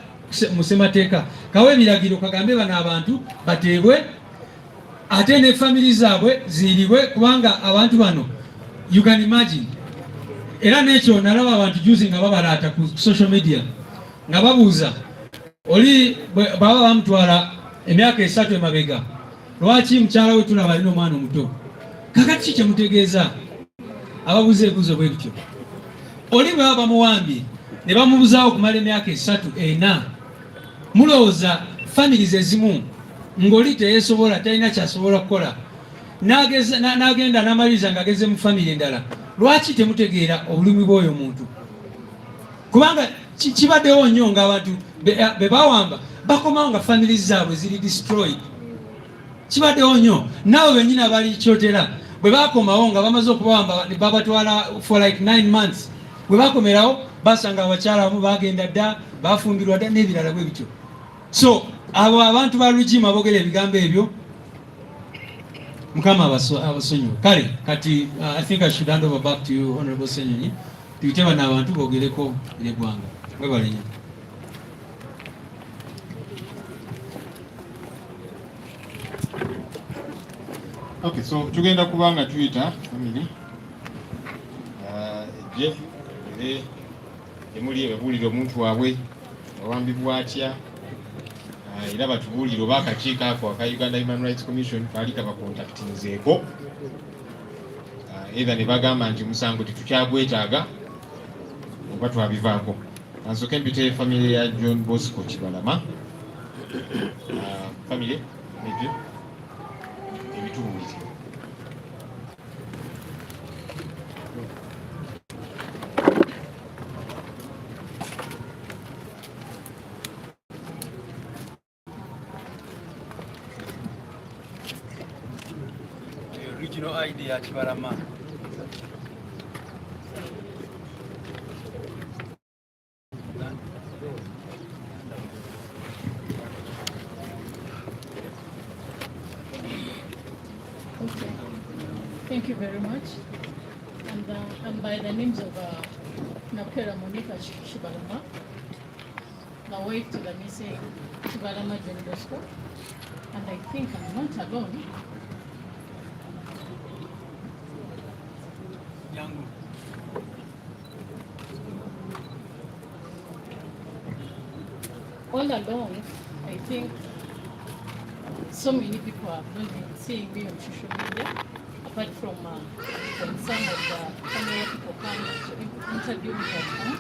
mu ssemateeka kawe ebiragiro kagambe bano abantu bateebwe ate ne family zaabwe ziiribwe kubanga abantu bano you can imagine. Era n'ekyo nalaba abantu juzi nga babalaata ku social media nga babuuza oli baba bamutwala emyaka 3 emabega lwaki mukyala we tulaba alina omwana omuto. Kakati kye mutegeeza ababuuza ebibuuzo bwe bityo oli bwe baba bamuwambye ne bamubuzaawo okumala emyaka 3-4 mulowooza families ezimu ng'oli teyeesobola talina kyasobola kukola n'agenda n'amaliriza ng'ageze mu family endala lwaki temutegeera obulumi bw'oyo muntu kubanga kibaddewo nnyo ng'abantu be bawamba bakomawo nga families zaabwe ziri destroyed. Kibaddewo nnyo naawe bennyini abali kyotera bwe bakomawo nga bamaze okubawamba babatwala for like 9 months bwe bakomerawo basanga abakyala abamu bagenda dda bafumbirwa dda n'ebirala bwe bityo. So abo abantu ba regime aboogera ebigambo ebyo Mukama abasonyiwe. Kale kati I think I should hand over back to you Honorable Senyonyi tuyite bano abantu boogereko eggwanga. Mwebale nnyo. Okay, so tugenda kubanga tuyita family Jeff emuli ebabuulira omuntu waabwe wawambibwa atya era batubuulire oba akakiiko ako aka Uganda Human Rights Commission kaali kabakontaktinzeeko either ne bagamba nti musango tetukyagwetaaga oba twabivaako. Ansooke mpite family ya John Bosco Kibalama. Family nebyo ebitubuulire. Original ID ya Kibalama. Okay. Thank you very much. And by the names of Nakera Monica Shibalama, the wife to the missing Shibalama John Bosco, and I think I'm not alone. All along, I think so many people have not been seeing me on social media, apart from when some of the camera people come to interview me at home.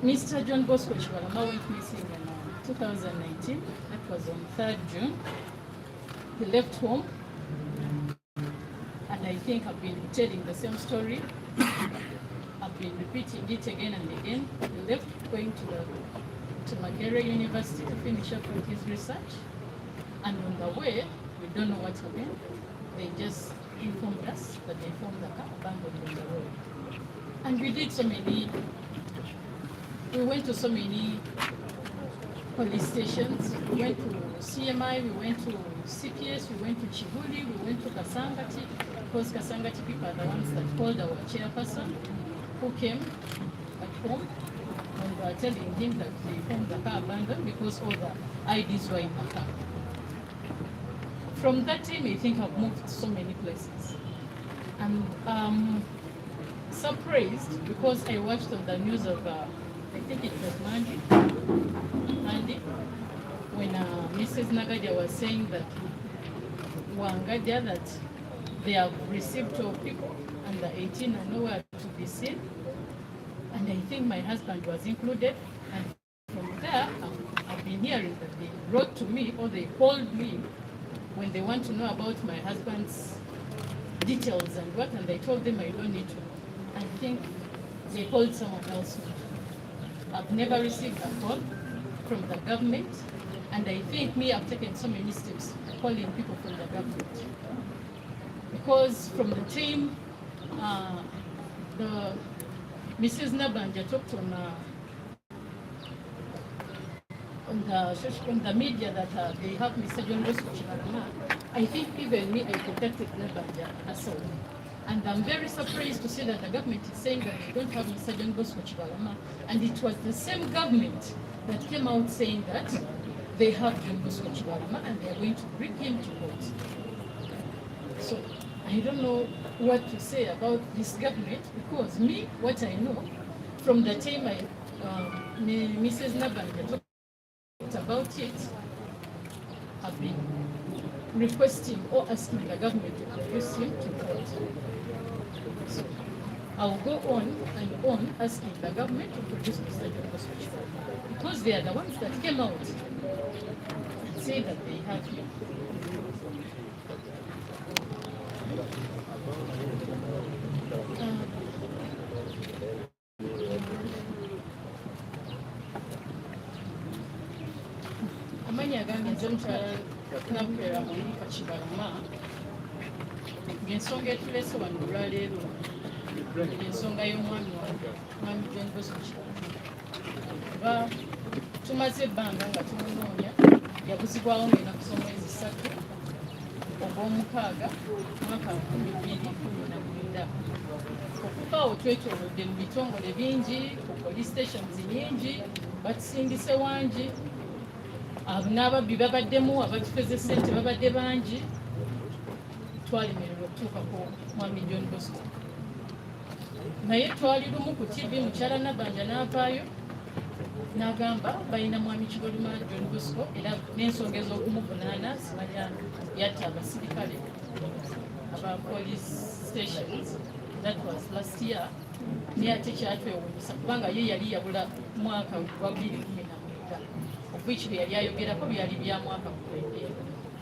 Mr. John Bosco Shibalama went missing in 2019. That was on 3rd June. He left home, and I think I've been telling the same story. I've been repeating it again and again. He left going to Makerere University to finish up with his research. And on the way, we don't know what happened. They just informed us that they found the car abandoned on the road. And we went to so many police stations. We went to CMI, we went to CPS, we went to Chibuli, we went to Kasangati, because Kasangati people are the ones that called our chairperson, who came at home and were telling him that they found the car abandoned because all the IDs were in the car. From that time, I think I've moved to so many places. And surprised because I watched on the news of, I think it was Monday, when Mrs. Nagadia was saying that that they have received 12 people under 18 and nowhere to be seen. And I think my husband was included. And from there, I've been hearing that they wrote to me or they called me when they want to know about my husband's details and what, and I told them I don't need to know. I think they called someone else. I've never received a call from the government, and I think I've taken so many steps calling people from the government. Because from the time the Mrs. Nabanja talked on the media that they have Mr. John Bosco Chibalama, I think even me, I contacted Nabanja herself. And I'm very surprised to see that the government is saying that they don't have Mr. John Bosco Chibalama. And it was the same government that came out saying that they have John Bosco Chibalama and they are going to bring him to court. So I don't know what to say about this government, because me, what I know, from the time Mrs. Nabanja talked about it, I've been requesting or asking the government to produce him to court. So I'll go on and on asking the government to produce Mr. John Bosco Chibalama, because they are the ones that came out and say that they have him. Amanya gange nzomutwala Kamwokya Kibalama ng'ensonga etulese wano olwaleero ensonga y'omwami wange mwami John Bosco Kibalama. Tumaze ebbanga nga tumunoonya, yabuzibwawo ng'ennaku z'omwezi 3 ogw'omukaaga mwaka 2019. Okuva awo twetoolodde mu bitongole bingi, ku police stations nyingi, batusingise wangi, n'ababbi babaddemu, abatukoze ssente babadde bangi, twalemererwa okutuuka ku mwami John Bosco. naye twali lumu ku TV mukyala Nabanja n'avaayo n'agamba balina mwami Kibaluma John Bosco era n'ensonga ez'okumuvunaana simanya yatta abasirikale aba police stations. That was last year. Naye ate kyatwewuunyisa kubanga ye yali yabula mwaka gwa 2019 obwiki bye yali ayogerako byali bya mwaka guwedde.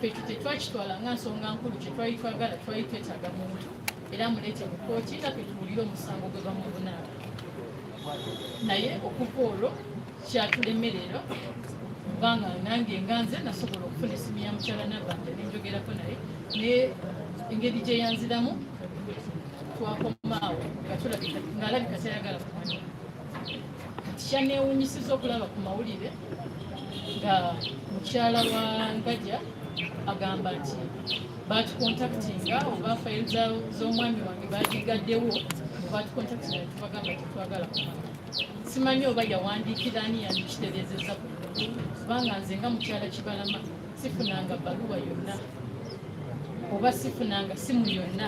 Ffe tetwakitwala nga nsonga nkulu kye twali twagala, twali twetaaga muntu era muleete mu kkooti nga tuwulire omusango gwe bamuvunaana. Naye okuva olwo kyatulemerera kubanga nange nga nze nasobola okufuna essimu ya mukyala Nabanja ne njogerako naye naye engeri gye yanziramu twakomaawo ng'alabika tayagala kumanya. Kyanneewuunyisiza okulaba ku mawulire nga mukyala wa Ngajja agamba nti baatukontakitinga oba fayiro z'omwami wange bagigaddewo baatukontakitinga ne tubagamba tetwagala kumanya. Simanyi oba yawandiikira ani yandikitereezezza kubanga nze nga mukyala Kibalama sifunanga bbaluwa yonna oba sifunanga simu yonna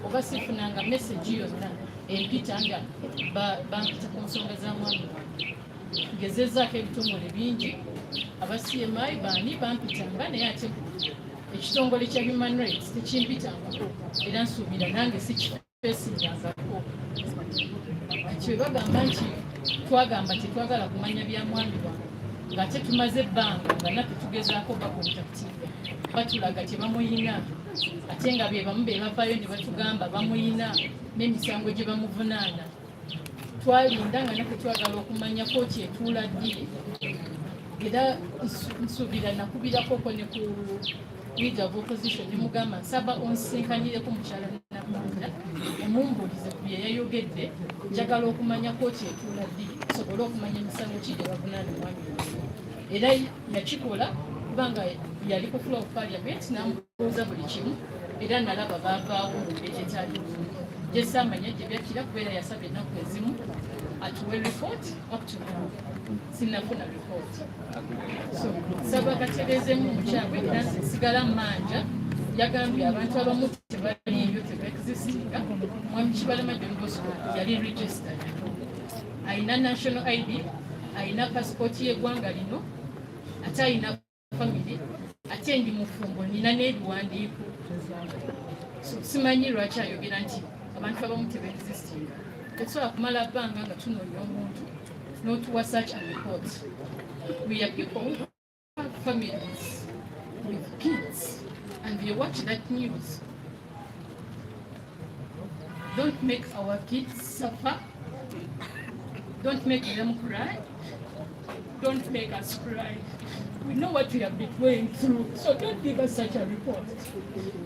oba sifunanga meseji yonna empita nga bampita ku nsonga za mwami wange. Ngezezaako ebitongole bingi aba CMI baani bampitanga naye ate ekitongole kya Human Rights tekimpitangako era nsuubira nange sikifeesingangako. Kati bwe bagamba nti twagamba tetwagala kumanya bya mwami wange ng'ate tumaze ebbanga nga naffe tugezaako bakontakitinga batulaga tebamuyina ate nga be bamu be bavaayo ne batugamba bamuyina n'emisango gye bamuvunaana. Twalinda nga naffe twagala okumanya kooti etuula ddi era nsuubira nakubirako ne ku leader of opposition ne mugamba nsaba onsinkanyireko mukyala Nabanja omumbuulize ku bye yayogedde njagala okumanya kooti etuula ddi sobole okumanya emisango ki gye bavunaana mwami wange. Era yakikola kubanga yali ku floor of parliament n'amubuuza buli kimu era nalaba baavaawo ekyekyali gye saamanya gye byakira kubeera yasabye ennaku ezimu atuwe report up to now sinnafuna report. So saba katereezemu mukyabwe era nsigala mmanja yagambye abantu abamu tebaliyo tebaexistinga. Mwami Kibalama John Bosco yali registered, ayina national ID, ayina passport y'eggwanga lino, ate ayina family, ate ndi mufumbo nina n'ebiwandiiko. So simanyi lwaki ayogera nti abantu abamu tebaexistinga. Tetusobola kumala bbanga nga tunoonya omuntu n'otuwa search and report. We are people who have families with kids and they watch that news. Don't make our kids suffer. Don't make them cry. Don't make us cry. We know what we have been going through, so don't give us such a report.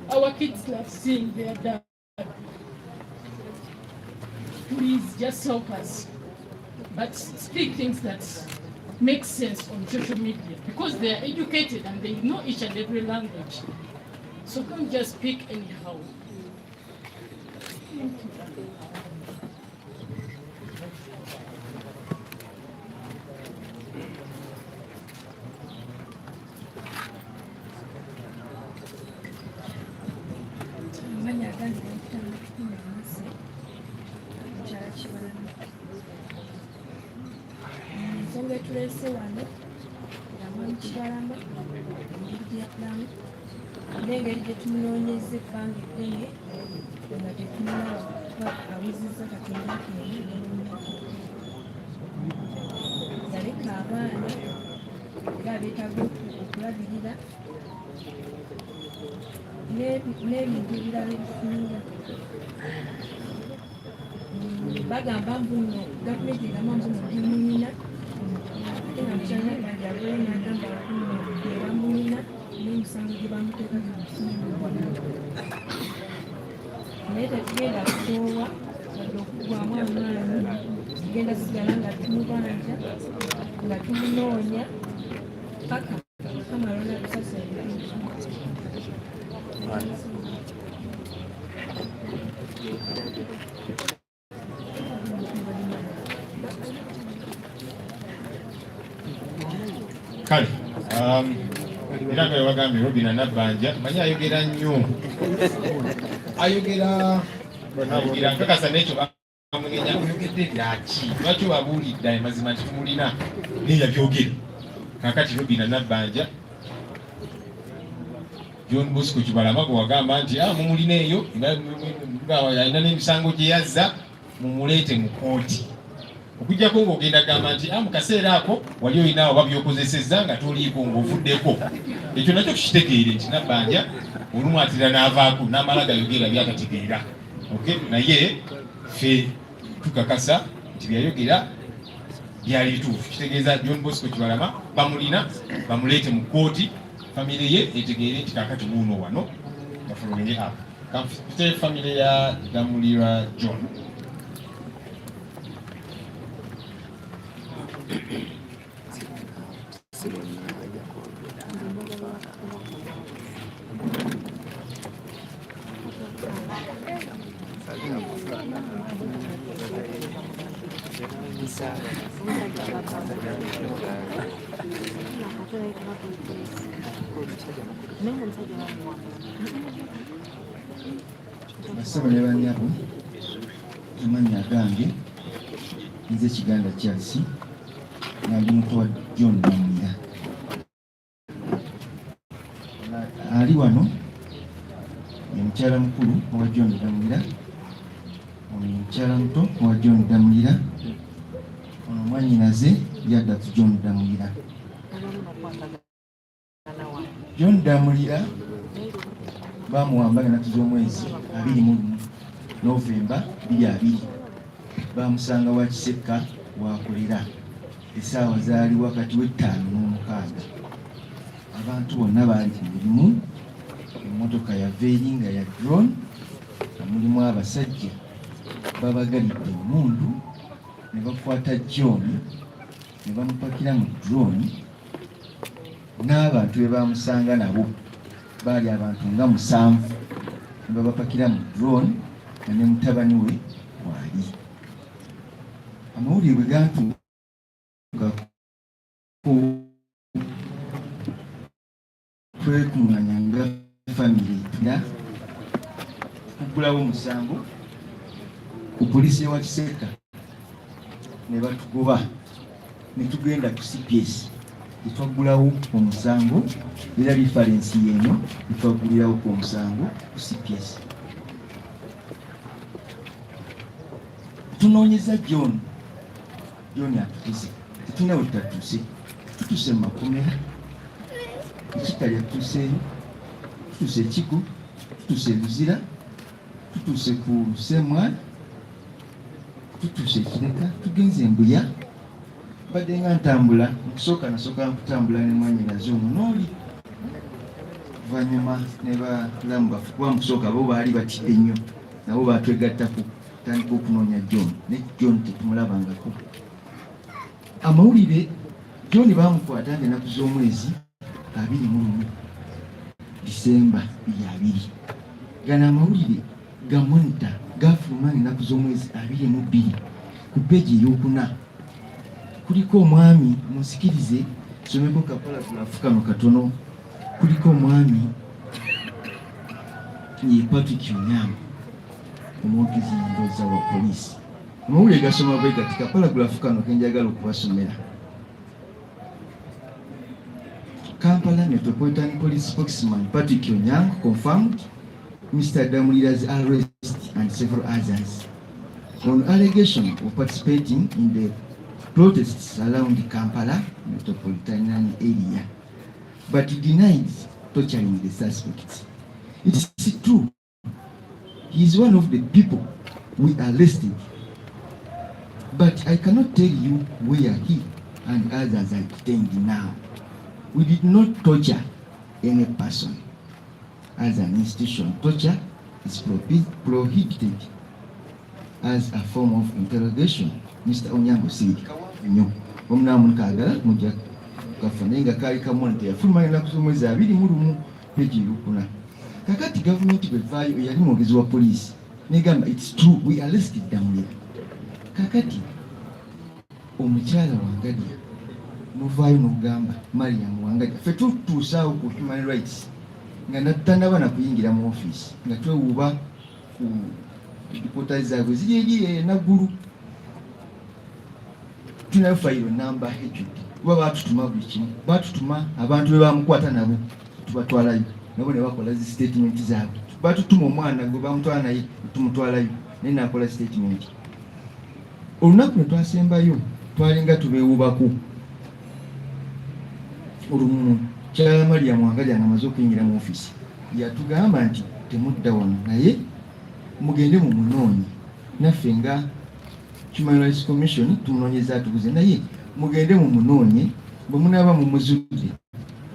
Our kids love seeing their dad. Please just help us. But speak things that make sense on social media because they are educated and they know each and every language. So don't just speak anyhow. Thank you. Ensonga tuleese wano ya mwami Kibalama engeri n'engeri gye tumunoonyeza ebbanga eddene nga tetunaba awuzizza Katonda kenyi yaleka abaana era beetaaga okulabirira n'ebintu ebirala ebisinga. Bagamba mbuno gavumenti egamba mbuno temuyina ate nga mukyala Nabanja alwayo n'agamba mbuno tebamuyina n'emisango gye bamuteeka temusinga. Naye tetugenda kukoowa wadde okugwamu amaanyi, tugenda sigala nga tumubanja nga tumunoonya paka Mukama alona kusasa ebintu. Kale, era nga bagambye Robina Nabanja manyi ayogera nnyo ayogera nkakasa n'ekyo Amunenya oyogedde daki lwaki obabuulidde ayo mazima nti tumulina neyabyogera kakati Robina Nabbanja John Bosco Kibalama gwe wagamba nti mumulina eyo alina n'emisango gye yazza mumuleete mu kooti okujjako ng'ogenda gamba nti mu kaseera ako wali olina oba byokozesezza nga toliiko ng'ovuddeko ekyo nakyo tukitegeere nti Nabbanja olumu atira n'avaako n'amala gayogera byatategeera naye ffe tukakasa nti byayogera byali bituufu kitegeeza John Bosco Kibalama bamulina bamuleete mu kooti famire ye etegeere nti kakati wuuno wano bafulumenye apo kamfite famire ya Damulira John Basaba ne banyabo amannya gange nze Kiganda Chelsea nali muto wa John Damulira ali wano ye mukyala mukulu owa John Damulira ono mukyala muto owa John Damulira ono mwannyinaze yadda ku John Damulira. John Damulira bamuwamba ennaku z'omwezi 21 Novemba 2020 bamusanga wa Kiseka wakolera essaawa zaali wakati w'5 n'omukaaga. Abantu bonna baali ku mirimu, emmotoka ya veeri nga ya drone nga mulimu abasajja babagalidde emmundu ne bakwata John ne bamupakira mu drone n'abantu be bamusanga nabo baali abantu nga 7 ne babapakira mu drone nga ne mutabani we waali. Amawulire bwe gantuuka twekuŋŋanya nga famire era tuggulawo omusango ku poliisi ewa Kiseka ne batugoba ne tugenda ku CPS etwaggulawo omusango era lifarensi yeeno etwaggulirawo ku omusango ku CPS. Tunoonyeza John atutuuse tetulina we tutatuuse tutuuse mu makomera ekitali atutuuseeyo tutuuse ekigo tutuuse Luzira tutuuse ku Semwal tutuuse Kireka tugenze Mbuya badde nga ntambula okusooka nasooka nkutambula ne mwannyinaze ono n'oli oluvannyuma ne balamu bafukuba mu kusooka bo baali batidde nnyo nabo batwegattako tandika okunoonya John ne John tetumulabangako. Amawulire John bamukwata ng'ennaku z'omwezi 21 Disemba 2020. Gano amawulire ga Monitor gafuluma ng'ennaku z'omwezi 22 ku peegi ey'okuna. Kuliko omwami munsikirize someko kapalagulafu kano katono. Kuliko omwami ye Patrick Onyango omwogezi ndowooza wa poliisi. Amawulire gasoma bwe gati kapalagulafu kano kenjagala okubasomera. Kampala Metropolitan Police spokesman Patrick Onyango confirmed Mr. Damulira's arrest and several others on allegation of participating in the protests around Kampala metropolitan area, but he denies torturing the suspects. It is true. He is one of the people we arrested, but I cannot tell you where he and others are detained now. We did not torture any person. As an institution, torture is prohibited as a form of interrogation, Mr. Onyango said. Omnamu nkagala mujja kafane nga kali kamonte yafuluma ennaku z'omwezi 21 peegi lukuna. Kakati gavumenti bwevaayo eyali mwogezi wa poliisi negamba it's true we arrested Damulira. Kakati omukyala Wangadya muvaayo n'okugamba Mariam Wangadya ffe tutuusaawo ku human rights nga natutandaba na kuyingira mu ofiisi nga twewuuba ku Ripota zaabwe ziri naggulu. Tulina fayiro namba ejjudde. Kuba baatutuma buli kimu. Baatutuma abantu be bamukwata nabo tubatwalayo. Nabo ne bakola zi statement zaabwe. Baatutuma omwana gwe bamutwala naye tumutwalayo. Naye nakola statement. Olunaku ne twasembayo twalinga tubeewubako. Olumu Kyala Mariam Wangali amaze okuyingira mu ofiisi. Yatugamba nti temudda wano naye mugende mu munoonyi. Naffe nga Human Rights Commission tumunoonyeza tubuze naye mugende mu munoonye bwe munaaba mu muzudde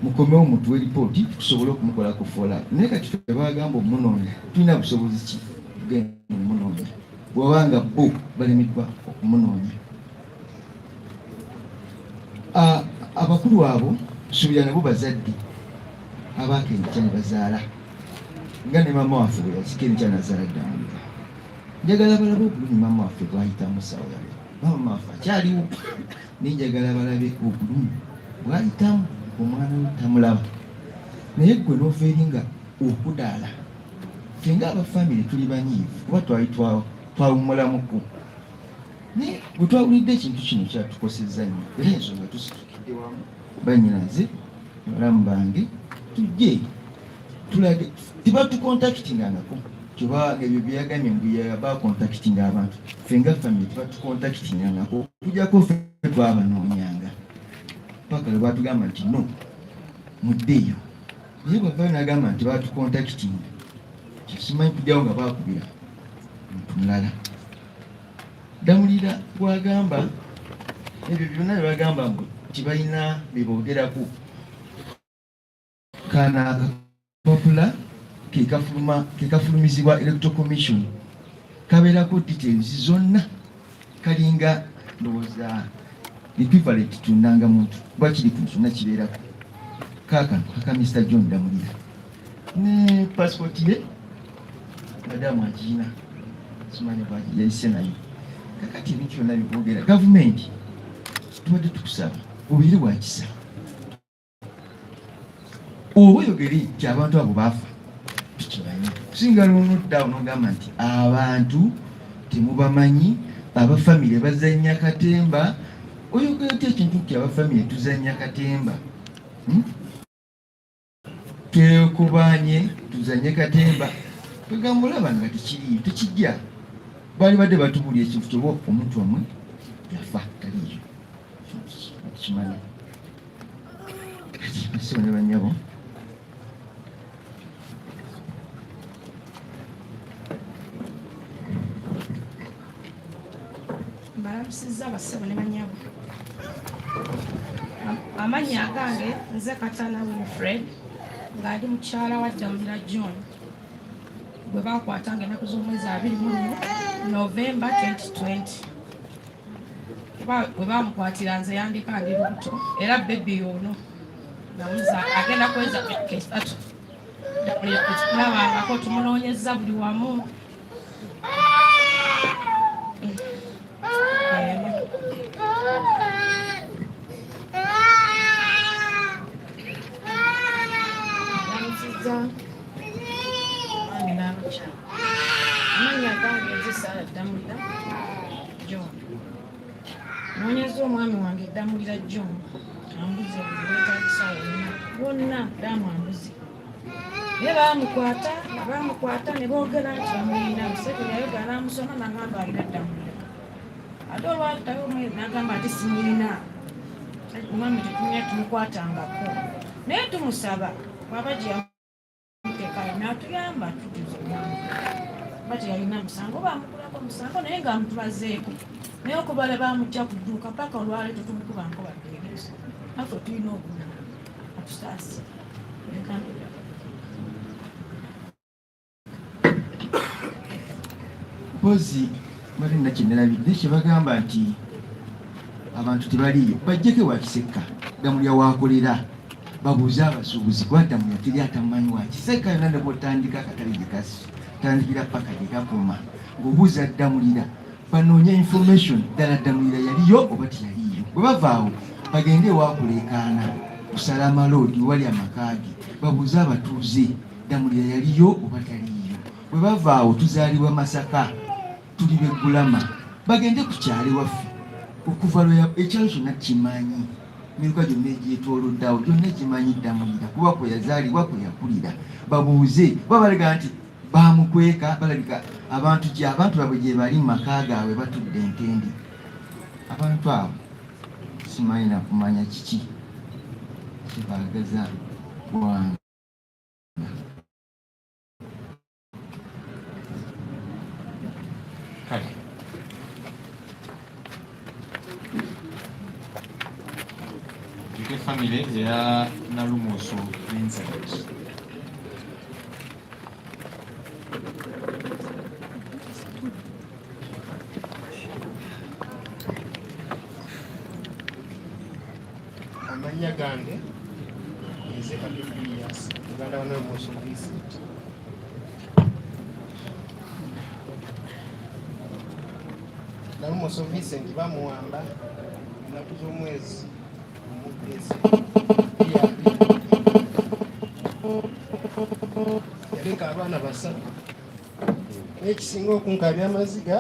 mukomewo mutuwe ripooti tusobole okumukolako follow-up. Naye kati ffe bagamba omunoonya tulina busobozi ki kugenda mu munoonya bw'obanga bo balemeddwa okumunoonya. Abakulu abo tusuubira nabo bazadde abaakenkya ne bazaala nga ne maama waffe bwe yazikenkya nazaala Damulira. Njagala balabe obulumi maama waffe bwayitamu sawa yale. Maama waffe akyaliwo naye njagala balabe obulumi bwayitamu omwana we tamulaba. Naye gwe n'ova eringa okudaala. Ffe nga abafamire tuli banyiivu kuba twali twawummulamuko. Naye bwe twawulidde ekintu kino kyatukosezza nnyo era ensonga tusitukidde wamu bannyinaze balamu bange tujje tulage tebatukontakitingangako kyobanga ebyo byeyagamye mbu bakontakitinga abantu ffe nga famire tebatukontakitingangako tujjako ffe twabanoonyanga paka lwe batugamba nti no muddeeyo naye bwavayo nagamba nti batukontakitinga kyesimanyi kujjawo nga bakubira muntu mulala. Damulira bwagamba ebyo byonna bye bagamba mbu tibalina beboogerako kana akapapula kekafulumizibwa Electoral Commission kabeerako details zonna kalinga ndowooza equivalent tunanga muntu kuba kiri ku kyonna kibeerako kaakano aka Mr. John Damulira ne passport ye madamu agiina simanyi yayise nayo kakati ebintu byonna biboogera gavumenti tubadde tukusaba obubiri bwa kisa oba oyogere nti abantu abo baafa tukimanyi kusinga lunudda onogamba nti abantu temubamanyi abafamire bazannya katemba oyogera ti ekintu nti abafamire tuzannya katemba twekubanye tuzanye katemba twegamba olaba nga tekiriyo tekijja baali badde batubulya ekintu kyoba omuntu omwe yafa taliyo kimanyi ne banyabo balamusizza basebo ne banyabo. Amannya agange nze Katana Winfred ng'ali mukyala wa Damulira John gwe baakwatanga ennaku z'omwezi 21 Novemba 2020 bwe baamukwatira nze yandika ndi lubuto era bebi ono namuza agenda kweza kesatu Damulira tulabangako tumunoonyezza buli wamu. Amanya gange nzisala Damulira John noonyeza omwami wange Damulira John ambuze obuletakisawo bonna damwambuzi naye bamukwata ne boogera nti bamulina museveni yayogera namusoma nagamba alina Damulira ate olwatayo omwezi nagamba ati simulina omwami tetumya tumukwatangako naye tumusaba bwaba gyeyamuteekayo natuyamba tutuza omwami bati yalina musango bamukulako musango naye ngaamutubazeeko naye okubala bamujja ku dduuka paka olwaleero tumukubanko bategeeza affe tulina obulala atusaasi pozi bali nakyenalabidde kyebagamba nti abantu tebaliyo bajjeko wakisekka Damulira waakolera babuuze abasuubuzi kuba Damulira teri atamanyi wakiseka yonna ne bwotandika akatale gye kasi tandikira paka gye kakoma ng'obuuza Damulira banoonye information ddala Damulira yaliyo oba teyaliyo bwe bavaawo bagende ewakuleekaana kusala amaloodi wali amakaage babuuze abatuuze Damulira yaliyo oba taliyo bwe bavaawo tuzaalibwa Masaka tuli beggulama bagende ku kyalo waffe okuva ekyalo kyonna kimanyi miruka gyonna egyetoloddawo gyonna ekimanyi Damulira kuba kwe yazaalibwa kwe yakulira babuuze babalega nti bamukweka balabika abantu baabwe gye bali mu maka gaabwe batudde entendi abantu abo simanyi na kumanya kiki kibaagaza gwanga. Kale. Tuke family ya Nalumuso incident. Amanya gange nze Kadufiyas Uganda wa Nalumuso Vincent. Nalumuso Vincent bamuwamba ennaku z'omwezi omugezi yaleka abaana basatu n'ekisinga okunkabya amaziga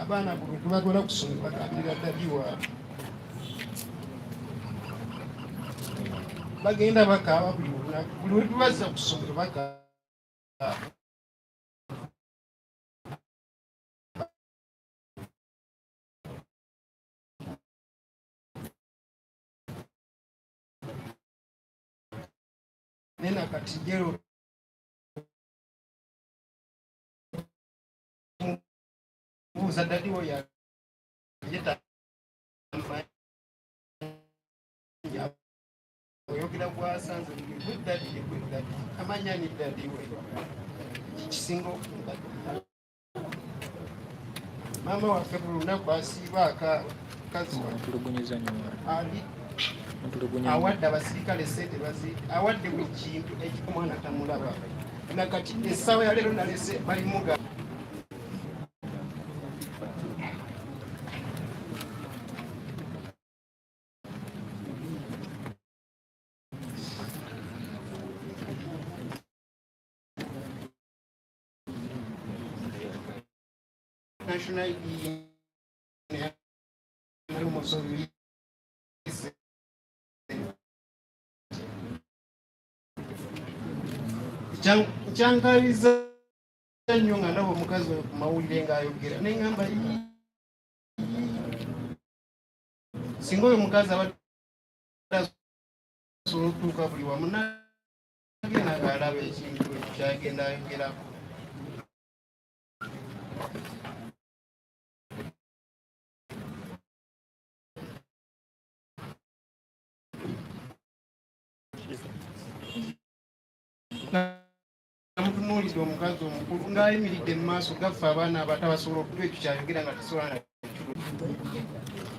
abaana buli tubatwala ku ssomero bakabirira ddabi waabwe bagenda bakaaba buli lunaku buli we tubazza ku ssomero bakaaba nena kati jero mubuuza dadi wo yayeta oyogera bwasanze dadi amanya ni dadi we kisinga okundagala maama waffe buli lunaku asiiba akazi ali awadde abasirikale sente awadde buli kintu ekikumwana tamulaba nakati essaawa ya leero nalese balimuga national kyankaliza nnyo nga ndaba omukazi oyo ku mawulire ng'ayogera neŋŋamba singa oyo omukazi abadde asobola okutuuka buli wamu nagenda ng'alaba ekintu ekyo kyagenda ayogerako namutunuulidde omukazi omukulu ng'ayimiridde mu maaso gaffe abaana abato abasobola okuba ekyo kyayogera nga tasobola